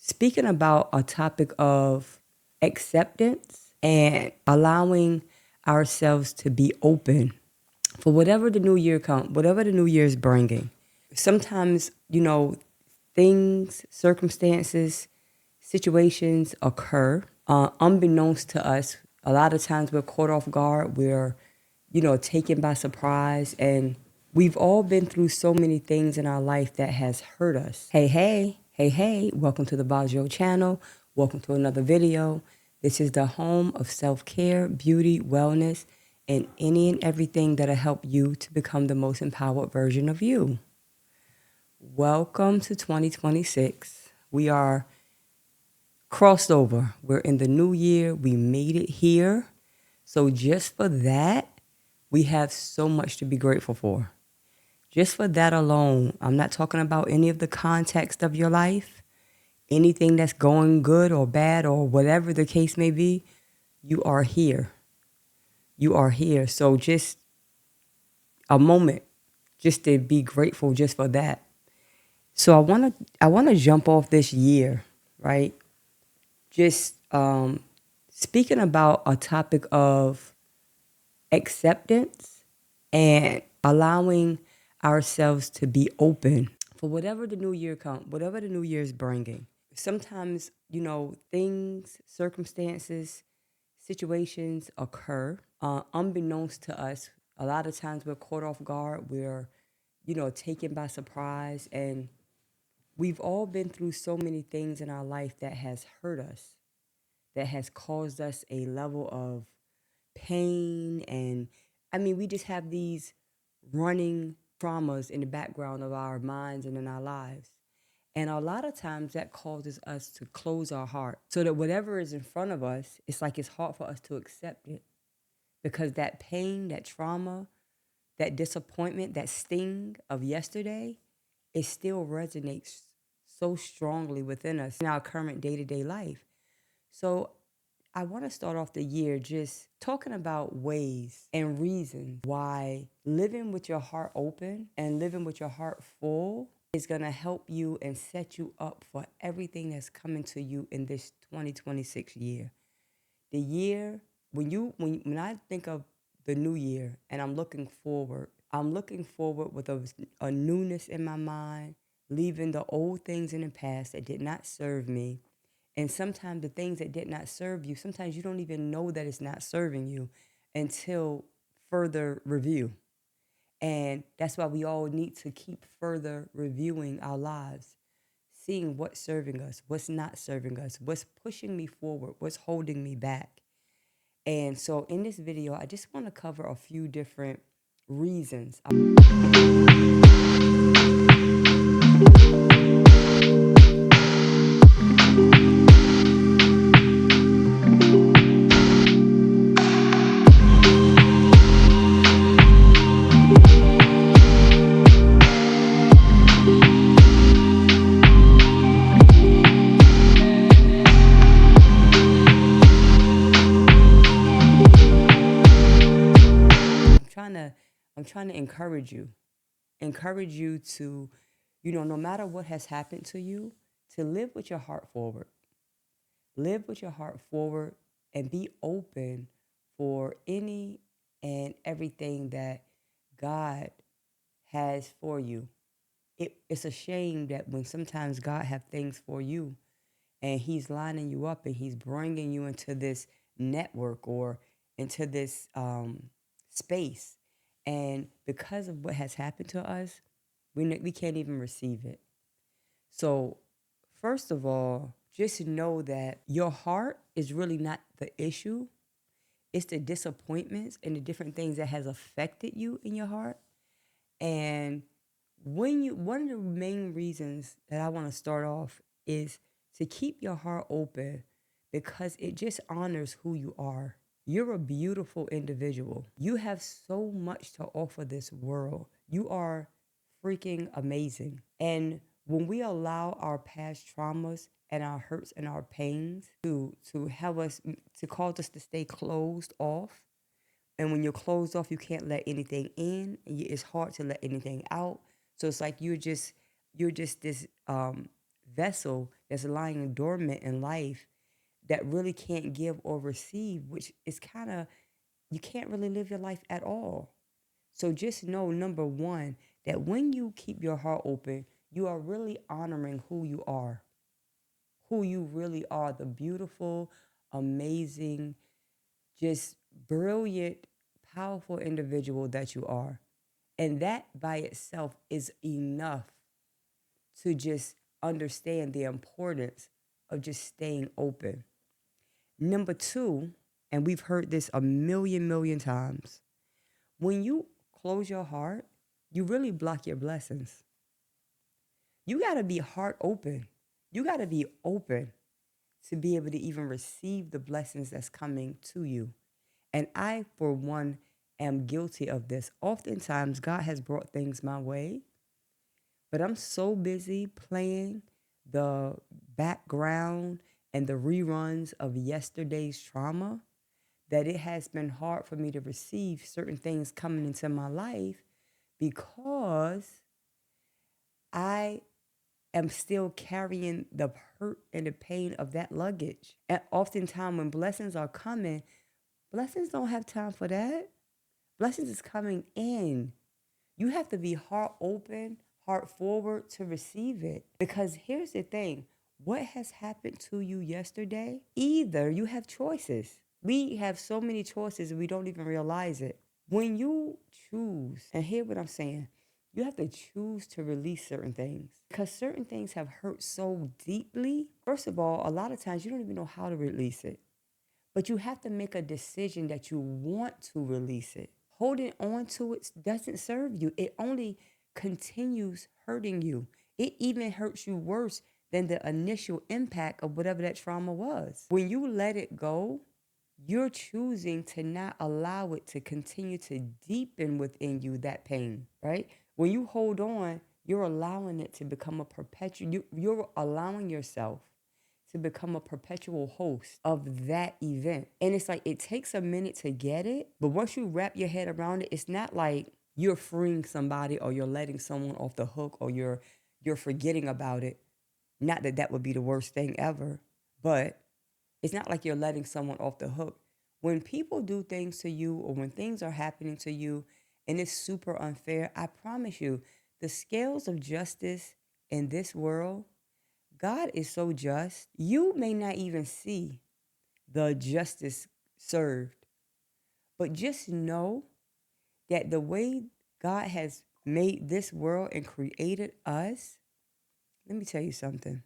speaking about a topic of acceptance and allowing ourselves to be open for whatever the new year whatever the new year is bringing. Sometimes, things, circumstances, situations occur unbeknownst to us. A lot of times we're caught off guard. We're, taken by surprise, and we've all been through so many things in our life that has hurt us. Hey, hey, hey, hey, welcome to the Bajo channel. Welcome to another video. This is the home of self-care, beauty, wellness, and any and everything that'll help you to become the most empowered version of you. Welcome to 2026. We are crossed over. We're in the new year. We made it here. So just for that, we have so much to be grateful for. Just for that alone, I'm not talking about any of the context of your life, anything that's going good or bad or whatever the case may be. You are here. You are here. So just a moment just to be grateful just for that. So I want to jump off this year, right? Just speaking about a topic of acceptance and allowing ourselves to be open for whatever the new year whatever the new year is bringing. Sometimes, things, circumstances, situations occur unbeknownst to us. A lot of times we're caught off guard. We're, taken by surprise, and we've all been through so many things in our life that has hurt us, that has caused us a level of pain. And I mean, we just have these running traumas in the background of our minds and in our lives. And a lot of times that causes us to close our heart so that whatever is in front of us, it's like it's hard for us to accept it, because that pain, that trauma, that disappointment, that sting of yesterday, it still resonates so strongly within us in our current day-to-day life. So I want to start off the year just talking about ways and reasons why living with your heart open and living with your heart full is going to help you and set you up for everything that's coming to you in this 2026 year. The year, when I think of the new year and I'm looking forward with a newness in my mind, leaving the old things in the past that did not serve me. And sometimes the things that did not serve you, sometimes you don't even know that it's not serving you until further review. And that's why we all need to keep further reviewing our lives, seeing what's serving us, what's not serving us, what's pushing me forward, what's holding me back. And so in this video, I just want to cover a few different reasons. I'm trying to encourage you to, no matter what has happened to you, to live with your heart forward. Live with your heart forward and be open for any and everything that God has for you. It's a shame that when sometimes God have things for you and he's lining you up and he's bringing you into this network or into this space. And because of what has happened to us, we can't even receive it. So first of all, just know that your heart is really not the issue. It's the disappointments and the different things that has affected you in your heart. And one of the main reasons that I want to start off is to keep your heart open, because it just honors who you are. You're a beautiful individual. You have so much to offer this world. You are freaking amazing. And when we allow our past traumas and our hurts and our pains to help us, to cause us to stay closed off, and when you're closed off, you can't let anything in, and it's hard to let anything out. So it's like you're just this vessel that's lying dormant in life that really can't give or receive, which is kind of, you can't really live your life at all. So just know, number one, that when you keep your heart open, you are really honoring who you really are, the beautiful, amazing, just brilliant, powerful individual that you are. And that by itself is enough to just understand the importance of just staying open. Number two, and we've heard this a million times, when you close your heart, you really block your blessings. You got to be heart open. You got to be open to be able to even receive the blessings that's coming to you. And I, for one, am guilty of this. Oftentimes, God has brought things my way, but I'm so busy playing the background and the reruns of yesterday's trauma that it has been hard for me to receive certain things coming into my life because I am still carrying the hurt and the pain of that luggage. And oftentimes, when blessings are coming, blessings don't have time for that. Blessings is coming in. You have to be heart open, heart forward to receive it. Because here's the thing, what has happened to you yesterday? Either you have choices. We have so many choices and we don't even realize it. When you choose, and hear what I'm saying, you have to choose to release certain things because certain things have hurt so deeply. First of all, a lot of times you don't even know how to release it, but you have to make a decision that you want to release it. Holding on to it doesn't serve you. It only continues hurting you. It even hurts you worse than the initial impact of whatever that trauma was. When you let it go, you're choosing to not allow it to continue to deepen within you that pain, right? When you hold on, you're allowing it to become a perpetual, you're allowing yourself to become a perpetual host of that event. And it's like, it takes a minute to get it, but once you wrap your head around it, it's not like you're freeing somebody or you're letting someone off the hook or you're forgetting about it. Not that that would be the worst thing ever, but it's not like you're letting someone off the hook. When people do things to you or when things are happening to you and it's super unfair, I promise you, the scales of justice in this world, God is so just, you may not even see the justice served. But just know that the way God has made this world and created us, let me tell you something.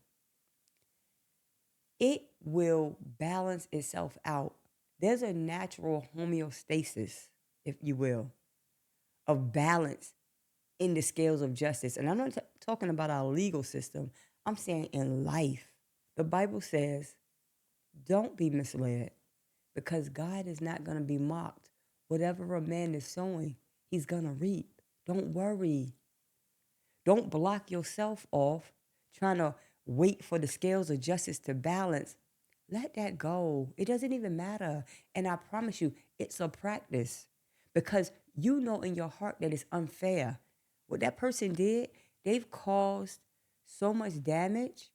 It will balance itself out. There's a natural homeostasis, if you will, of balance in the scales of justice. And I'm not talking about our legal system. I'm saying in life. The Bible says, don't be misled because God is not going to be mocked. Whatever a man is sowing, he's going to reap. Don't worry. Don't block yourself off trying to wait for the scales of justice to balance. Let that go. It doesn't even matter. And I promise you, it's a practice because you know in your heart that it's unfair. What that person did, they've caused so much damage,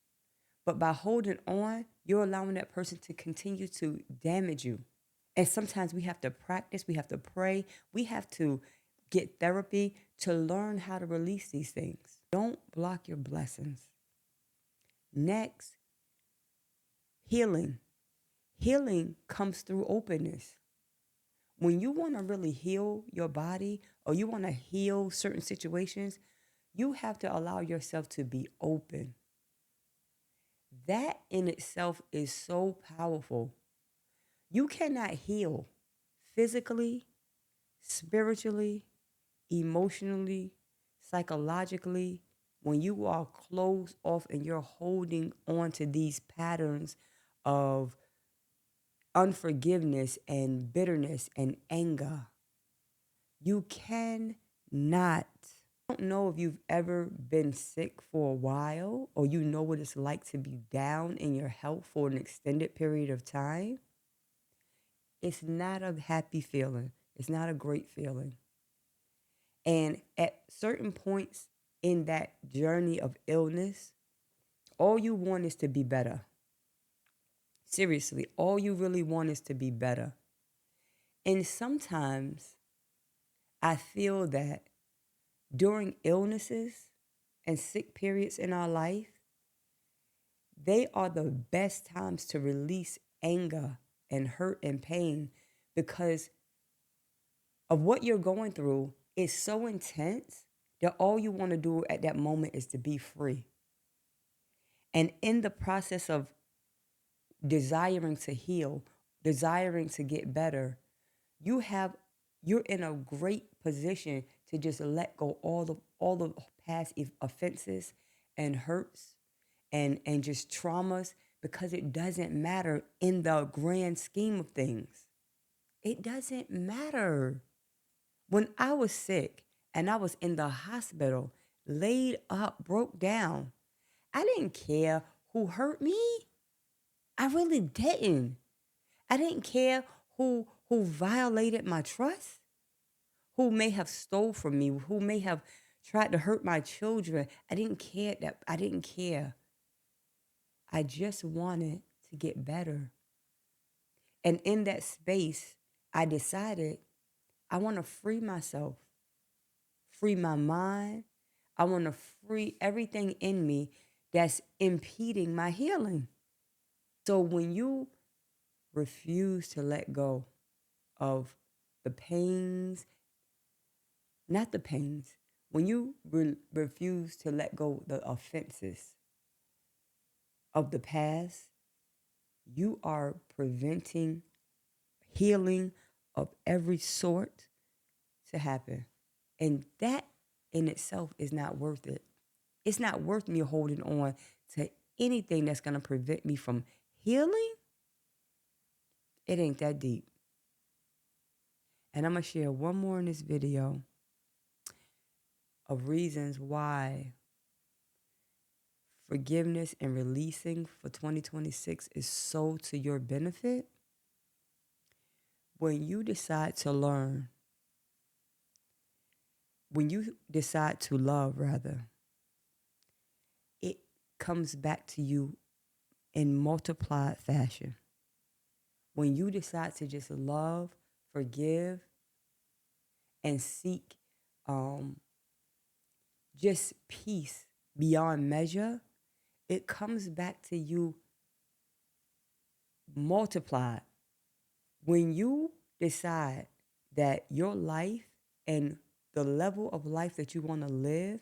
but by holding on, you're allowing that person to continue to damage you. And sometimes we have to practice, we have to pray, we have to get therapy to learn how to release these things. Don't block your blessings. Next, healing. Healing comes through openness. When you want to really heal your body or you want to heal certain situations, you have to allow yourself to be open. That in itself is so powerful. You cannot heal physically, spiritually, emotionally, psychologically when you are closed off and you're holding on to these patterns of unforgiveness and bitterness and anger. You cannot. I don't know if you've ever been sick for a while or you know what it's like to be down in your health for an extended period of time. It's not a happy feeling. It's not a great feeling. And at certain points in that journey of illness All you want is to be better. Seriously, all you really want is to be better. And sometimes I feel that during illnesses and sick periods in our life, they are the best times to release anger and hurt and pain because of what you're going through is so intense that all you want to do at that moment is to be free. And in the process of desiring to heal, desiring to get better, you have you're in a great position to just let go all the past offenses and hurts and just traumas because it doesn't matter in the grand scheme of things. It doesn't matter. When I was sick and I was in the hospital, laid up, broke down, I didn't care who hurt me. I really didn't. I didn't care who violated my trust, who may have stole from me, who may have tried to hurt my children. I didn't care that I didn't care. I just wanted to get better. And in that space, I decided I want to free myself, free my mind. I want to free everything in me that's impeding my healing. So when you refuse to let go of the pains, not the pains, when you refuse to let go of the offenses of the past, you are preventing healing of every sort to happen. And that in itself is not worth it. It's not worth me holding on to anything that's going to prevent me from healing. It ain't that deep. And I'm going to share one more in this video of reasons why forgiveness and releasing for 2026 is so to your benefit. When you decide to learn, when you decide to love, rather, it comes back to you in multiplied fashion. When you decide to just love, forgive, and seek just peace beyond measure, it comes back to you multiplied. When you decide that your life and the level of life that you want to live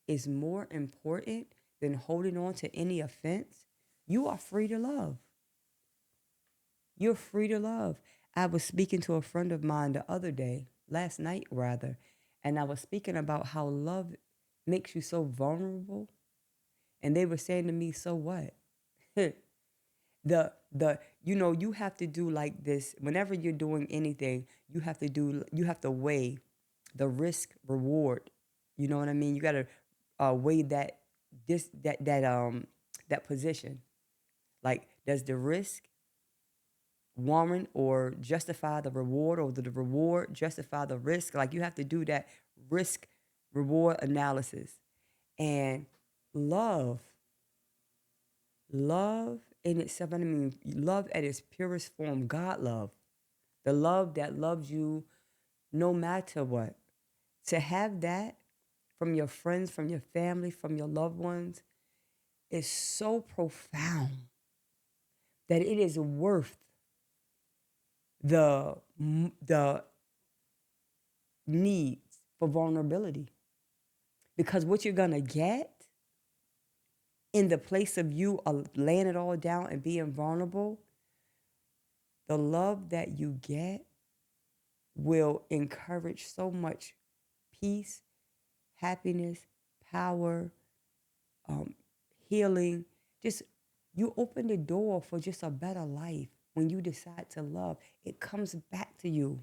is more important than holding on to any offense, you are free to love. You're free to love. I was speaking to a friend of mine the other day, last night rather, and I was speaking about how love makes you so vulnerable. And they were saying to me, so what? You have to do like this whenever you're doing anything. You have to weigh the risk reward. You know what I mean? You got to weigh that position. Like, does the risk warrant or justify the reward, or the reward justify the risk? Like, you have to do that risk reward analysis. And love love in itself, I mean, love at its purest form, God love, the love that loves you no matter what, to have that from your friends, from your family, from your loved ones is so profound that it is worth the needs for vulnerability. Because what you're gonna get in the place of you laying it all down and being vulnerable, the love that you get will encourage so much peace, happiness, power, healing. Just you open the door for just a better life when you decide to love. It comes back to you,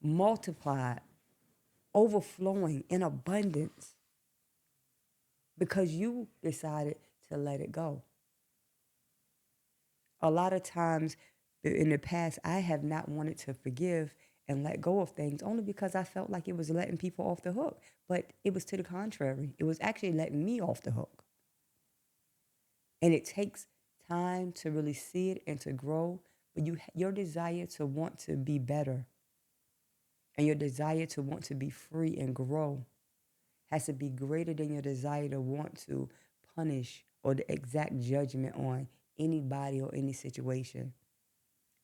multiplied, overflowing in abundance because you decided to let it go. A lot of times in the past, I have not wanted to forgive and let go of things only because I felt like it was letting people off the hook. But it was to the contrary. It was actually letting me off the hook. And it takes time to really see it and to grow. But your desire to want to be better and your desire to want to be free and grow has to be greater than your desire to want to punish or the exact judgment on anybody or any situation.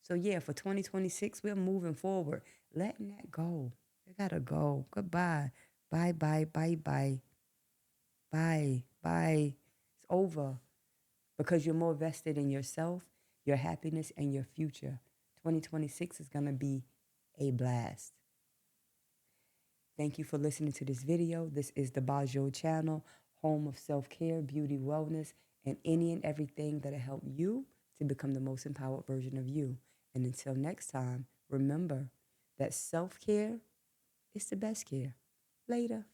So yeah, for 2026, we're moving forward, letting that go. It gotta go. Goodbye. Bye, bye, bye, bye, bye, bye. It's over because you're more vested in yourself, your happiness, and your future. 2026 is gonna be a blast. Thank you for listening to this video. This is the Bajo channel, home of self-care, beauty, wellness, and any and everything that'll help you to become the most empowered version of you. And until next time, remember that self-care is the best care. Later.